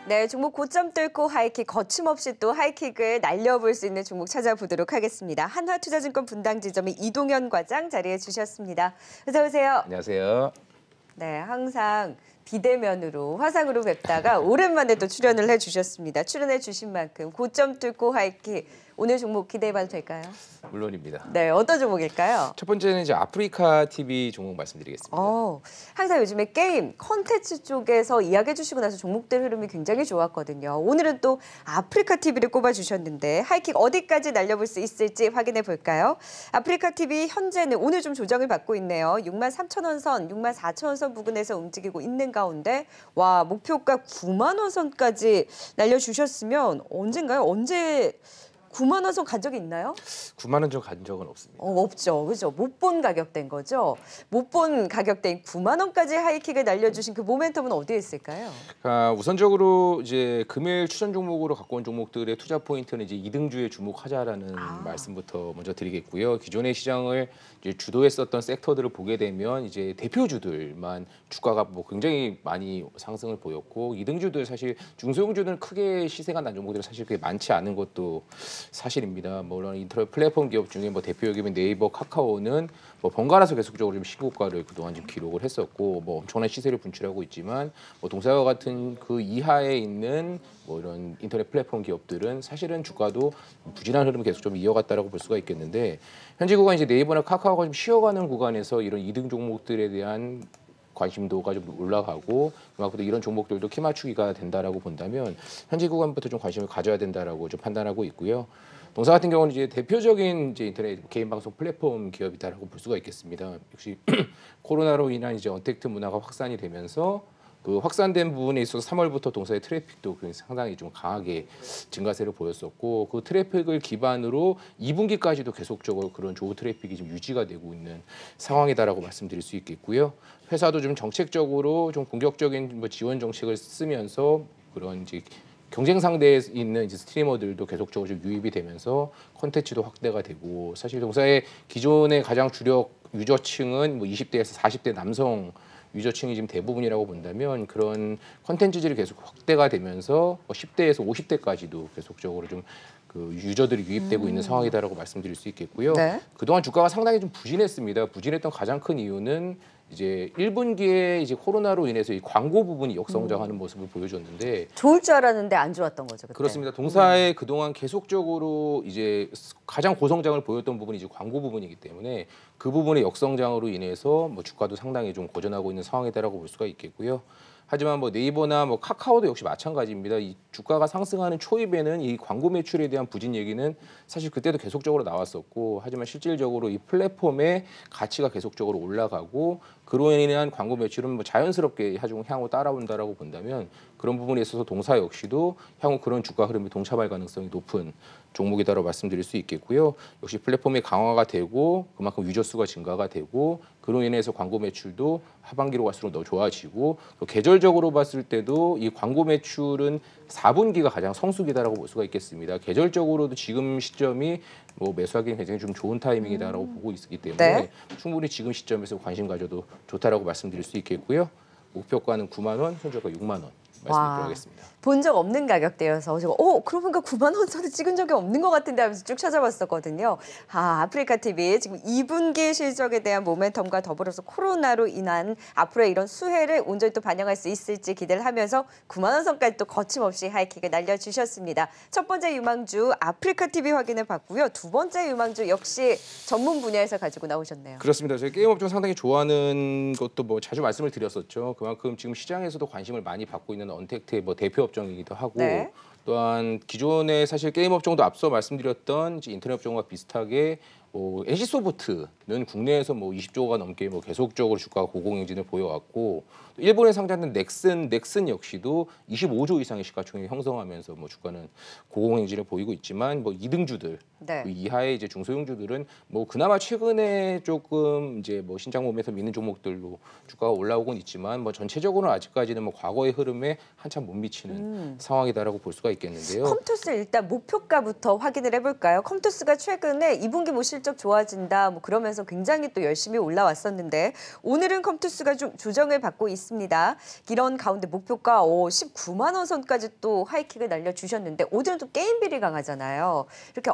네, 종목 고점 뚫고 하이킥, 거침없이 또 하이킥을 날려볼 수 있는 종목 찾아보도록 하겠습니다. 한화투자증권 분당지점의 이동현 과장 자리해 주셨습니다. 어서 오세요. 안녕하세요. 네, 항상 비대면으로 화상으로 뵙다가 오랜만에 또 출연을 해주셨습니다. 출연해 주신 만큼 고점 뚫고 하이킥, 오늘 종목 기대해봐도 될까요? 물론입니다. 네, 어떤 종목일까요? 첫 번째는 이제 아프리카 TV 종목 말씀드리겠습니다. 항상 요즘에 게임, 컨텐츠 쪽에서 이야기해 주시고 나서 종목들 흐름이 굉장히 좋았거든요. 오늘은 또 아프리카 TV를 꼽아주셨는데 하이킥 어디까지 날려볼 수 있을지 확인해 볼까요? 아프리카 TV 현재는 오늘 좀 조정을 받고 있네요. 63,000원 선, 64,000원 선 부근에서 움직이고 있는 가운데 와, 목표가 9만 원 선까지 날려주셨으면 언젠가요? 언제 9만 원 선 간 적이 있나요? 9만 원 좀 간 적은 없습니다. 없죠. 그죠? 못 본 가격대인 거죠. 못 본 가격대인 9만 원까지 하이킥을 날려주신 그 모멘텀은 어디에 있을까요? 우선적으로 이제 금일 추천 종목으로 갖고 온 종목들의 투자 포인트는 이제 이등주에 주목하자라는 말씀부터 먼저 드리겠고요. 기존의 시장을 이제 주도했었던 섹터들을 보게 되면 이제 대표주들만 주가가 뭐 굉장히 많이 상승을 보였고 이등주들 사실 중소형주들은 크게 시세가 난 종목들이 사실 그게 많지 않은 것도 사실입니다. 물론 인터넷 플랫폼 기업 중에 뭐 대표 기업인 네이버, 카카오는 뭐 번갈아서 계속적으로 좀 신고가를 그동안 좀 기록을 했었고 뭐 엄청난 시세를 분출하고 있지만 뭐 동사와 같은 그 이하에 있는 뭐 이런 인터넷 플랫폼 기업들은 사실은 주가도 부진한 흐름을 계속 좀 이어갔다라고 볼 수가 있겠는데 현재 구간 이제 네이버나 카카오가 좀 쉬어가는 구간에서 이런 이등 종목들에 대한 관심도가 좀 올라가고 그만큼 이런 종목들도 키 맞추기가 된다라고 본다면 현재 구간부터 좀 관심을 가져야 된다라고 좀 판단하고 있고요. 동사 같은 경우는 이제 대표적인 이제 인터넷 개인 방송 플랫폼 기업이다라고 볼 수가 있겠습니다. 역시 코로나로 인한 이제 언택트 문화가 확산이 되면서 그 확산된 부분에 있어서 3월부터 동사의 트래픽도 상당히 좀 강하게 증가세를 보였었고 그 트래픽을 기반으로 2분기까지도 계속적으로 그런 좋은 트래픽이 좀 유지가 되고 있는 상황이다라고 말씀드릴 수 있겠고요. 회사도 좀 정책적으로 좀 공격적인 뭐 지원 정책을 쓰면서 그런 이제 경쟁 상대에 있는 이제 스트리머들도 계속적으로 좀 유입이 되면서 콘텐츠도 확대가 되고 사실 동사의 기존의 가장 주력 유저층은 뭐 20대에서 40대 남성 유저층이 지금 대부분이라고 본다면 그런 콘텐츠들이 계속 확대가 되면서 10대에서 50대까지도 계속적으로 좀 그 유저들이 유입되고 있는 상황이다라고 말씀드릴 수 있겠고요. 네. 그동안 주가가 상당히 좀 부진했습니다. 부진했던 가장 큰 이유는 이제 1분기에 이제 코로나로 인해서 이 광고 부분이 역성장하는 모습을 보여줬는데 좋을 줄 알았는데 안 좋았던 거죠, 그때. 그렇습니다. 동사에 그동안 계속적으로 이제 가장 고성장을 보였던 부분이 이제 광고 부분이기 때문에 그 부분의 역성장으로 인해서 뭐 주가도 상당히 좀 고전하고 있는 상황이다라고 볼 수가 있겠고요. 하지만 뭐 네이버나 뭐 카카오도 역시 마찬가지입니다. 이 주가가 상승하는 초입에는 이 광고 매출에 대한 부진 얘기는 사실 그때도 계속적으로 나왔었고 하지만 실질적으로 이 플랫폼의 가치가 계속적으로 올라가고 그로 인한 광고 매출은 뭐 자연스럽게 향후 따라온다라고 본다면 그런 부분에 있어서 동사 역시도 향후 그런 주가 흐름이 동참할 가능성이 높은 종목이다라고 말씀드릴 수 있겠고요. 역시 플랫폼이 강화가 되고 그만큼 유저 수가 증가가 되고 그로 인해서 광고 매출도 하반기로 갈수록 더 좋아지고 또 계절적으로 봤을 때도 이 광고 매출은 4분기가 가장 성수기다라고 볼 수가 있겠습니다. 계절적으로도 지금 시점이 뭐 매수하기 굉장히 좀 좋은 타이밍이다라고 보고 있기 때문에 네. 충분히 지금 시점에서 관심 가져도 좋다라고 말씀드릴 수 있겠고요. 목표가는 9만 원, 현저가 6만 원 말씀드리도록 하겠습니다. 본 적 없는 가격대여서 제가 그러고 보니까 9만 원 선을 찍은 적이 없는 것 같은데 하면서 쭉 찾아봤었거든요. 아프리카 TV 지금 2분기 실적에 대한 모멘텀과 더불어서 코로나로 인한 앞으로의 이런 수혜를 온전히 또 반영할 수 있을지 기대를 하면서 9만 원 선까지 또 거침없이 하이킥을 날려주셨습니다. 첫 번째 유망주 아프리카 TV 확인을 받고요. 두 번째 유망주 역시 전문 분야에서 가지고 나오셨네요. 그렇습니다. 저희 게임 업종 상당히 좋아하는 것도 뭐 자주 말씀을 드렸었죠. 그만큼 지금 시장에서도 관심을 많이 받고 있는 언택트의 뭐 대표 업종이기도 하고 네. 또한 기존에 사실 게임 업종도 앞서 말씀드렸던 인터넷 업종과 비슷하게 NC소프트는 국내에서 뭐 20조가 넘게 뭐 계속적으로 주가가 고공행진을 보여왔고 또 일본에 상장된 넥슨 역시도 25조 이상의 시가총액을 형성하면서 뭐 주가는 고공행진을 보이고 있지만 뭐 이등주들 네. 그 이하의 이제 중소형주들은 뭐 그나마 최근에 조금 이제 뭐 신장 몸에서 미는 종목들로 주가가 올라오곤 있지만 뭐 전체적으로는 아직까지는 뭐 과거의 흐름에 한참 못 미치는 상황이다라고 볼 수가 있겠는데요. 컴투스 일단 목표가부터 확인을 해볼까요? 컴투스가 최근에 2분기 뭐 실적 좋아진다 뭐 그러면서 굉장히 또 열심히 올라왔었는데 오늘은 컴투스가 좀 조정을 받고 있습니다. 이런 가운데 목표가 19만 원 선까지 또 하이킥을 날려주셨는데 오늘은 또 게임 비리 강하잖아요. 이렇게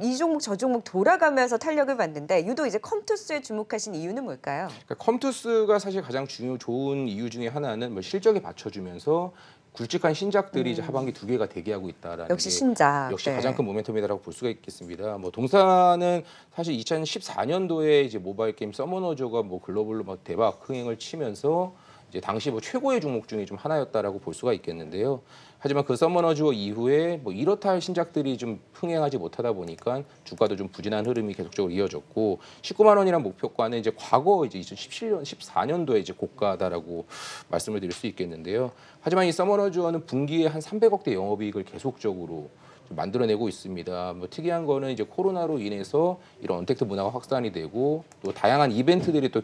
이 종목 저 종목 돌아가면서 탄력을 받는데 유독 이제 컴투스에 주목하신 이유는 뭘까요? 그러니까 컴투스가 사실 가장 좋은 이유 중에 하나는 뭐 실적에 받쳐주면서 굵직한 신작들이 이제 하반기 2개가 대기하고 있다라는 역시 게 신작. 역시 네. 가장 큰 모멘텀이라고 볼 수가 있겠습니다. 뭐 동사는 사실 2014년도에 이제 모바일 게임 서머너즈가 뭐 글로벌로 막 대박 흥행을 치면서 이제 당시 뭐 최고의 종목 중에 좀 하나였다라고 볼 수가 있겠는데요. 하지만 그 서머너즈 이후에 뭐 이렇다 할 신작들이 좀 흥행하지 못하다 보니까 주가도 좀 부진한 흐름이 계속적으로 이어졌고 19만 원이란 목표가는 이제 과거 이제 2017년, 14년도에 이제 고가다라고 말씀을 드릴 수 있겠는데요. 하지만 이 서머너즈는 분기에 한 300억대 영업이익을 계속적으로 만들어내고 있습니다. 뭐 특이한 거는 이제 코로나로 인해서 이런 언택트 문화가 확산이 되고 또 다양한 이벤트들이 또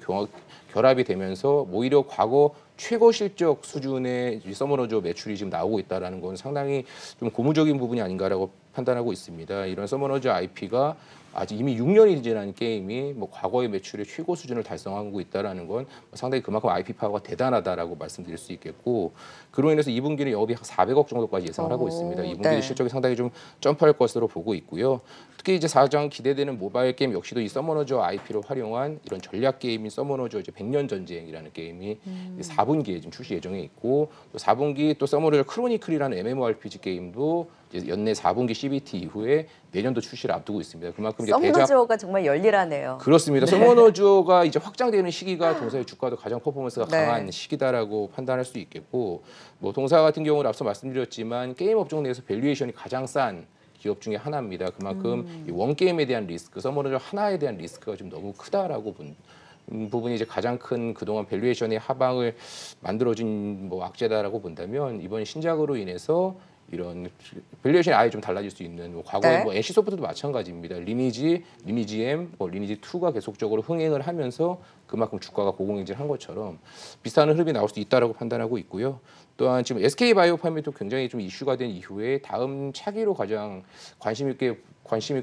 결합이 되면서 오히려 과거 최고 실적 수준의 서머너즈 매출이 지금 나오고 있다는 건 상당히 좀 고무적인 부분이 아닌가라고 판단하고 있습니다. 이런 서머너즈 IP가 아직 이미 6년이 지난 게임이 뭐 과거의 매출의 최고 수준을 달성하고 있다는 건 상당히 그만큼 IP 파워가 대단하다라고 말씀드릴 수 있겠고 그로 인해서 2분기는 영업이 한 400억 정도까지 예상을 하고 있습니다. 2분기 네. 실적이 상당히 좀 점프할 것으로 보고 있고요. 특히 이제 가장 기대되는 모바일 게임 역시도 이 서머너즈 IP를 활용한 이런 전략 게임인 서머너즈 이제 100년 전쟁이라는 게임이 4분기에 지금 출시 예정에 있고 또 4분기 또 서머너즈 크로니클이라는 MMORPG 게임도 이제 연내 4분기 CBT 이후에 내년도 출시를 앞두고 있습니다. 그만큼 이제 서머너즈가 정말 열일하네요. 그렇습니다. 네. 서머너즈가 이제 확장되는 시기가 동사의 주가도 가장 퍼포먼스가 네. 강한 시기다라고 판단할 수 있겠고 뭐 동사 같은 경우는 앞서 말씀드렸지만 게임 업종 내에서 밸류에이션이 가장 싼 기업 중에 하나입니다. 그만큼 이 원게임에 대한 리스크, 서머너즈 하나에 대한 리스크가 좀 너무 크다라고 부분이 이제 가장 큰 그동안 밸류에이션의 하방을 만들어진 뭐 악재다라고 본다면 이번 신작으로 인해서 이런 밸류에이션이 아예 좀 달라질 수 있는 뭐 과거에 네. 뭐 NC 소프트도 마찬가지입니다. 리니지 M, 리니지 2가 계속적으로 흥행을 하면서 그만큼 주가가 고공행진한 것처럼 비슷한 흐름이 나올 수 있다라고 판단하고 있고요. 또한 지금 SK 바이오팜이 또 굉장히 좀 이슈가 된 이후에 다음 차기로 가장 관심이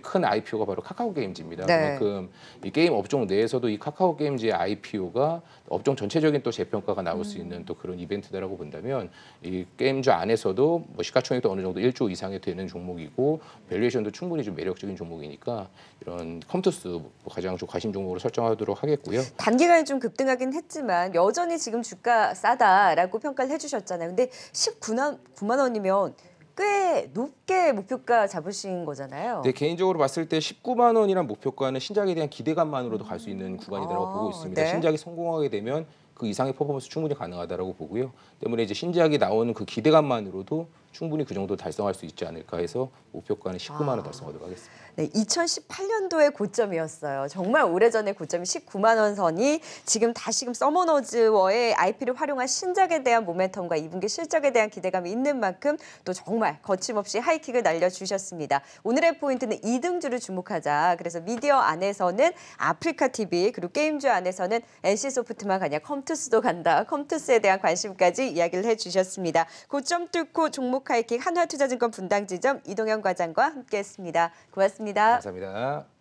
큰 IPO가 바로 카카오 게임즈입니다. 네. 그만큼 이 게임 업종 내에서도 이 카카오 게임즈의 IPO가 업종 전체적인 또 재평가가 나올 수 있는 또 그런 이벤트다라고 본다면 이 게임즈 안에서도 뭐 시가총액도 어느 정도 1조 이상이 되는 종목이고 밸류에이션도 충분히 좀 매력적인 종목이니까 이런 컴투스 가장 좀 관심 종목으로 설정하도록 하겠고요. 단기간에 좀 급등하긴 했지만 여전히 지금 주가 싸다라고 평가를 해주셨잖아요. 근데 19만 원이면 꽤 높게 목표가 잡으신 거잖아요. 네, 개인적으로 봤을 때 19만 원이란 목표가는 신작에 대한 기대감만으로도 갈 수 있는 구간이라고 보고 있습니다. 네. 신작이 성공하게 되면 그 이상의 퍼포먼스 충분히 가능하다고 보고요. 때문에 이제 신작이 나오는 그 기대감만으로도 충분히 그 정도 달성할 수 있지 않을까 해서 목표가는 19만 원 달성하도록 하겠습니다. 네, 2018년도의 고점이었어요. 정말 오래전의 고점이 19만 원 선이 지금 다시금 서머너즈워의 IP를 활용한 신작에 대한 모멘텀과 2분기 실적에 대한 기대감이 있는 만큼 또 정말 거침없이 하이킥을 날려주셨습니다. 오늘의 포인트는 2등주를 주목하자. 그래서 미디어 안에서는 아프리카 TV 그리고 게임주 안에서는 NC소프트만 가냐 컴투스도 간다. 컴투스에 대한 관심까지 이야기를 해주셨습니다. 고점 뚫고 종목 하이킥 한화투자증권 분당지점 이동현 과장과 함께했습니다. 고맙습니다. 감사합니다.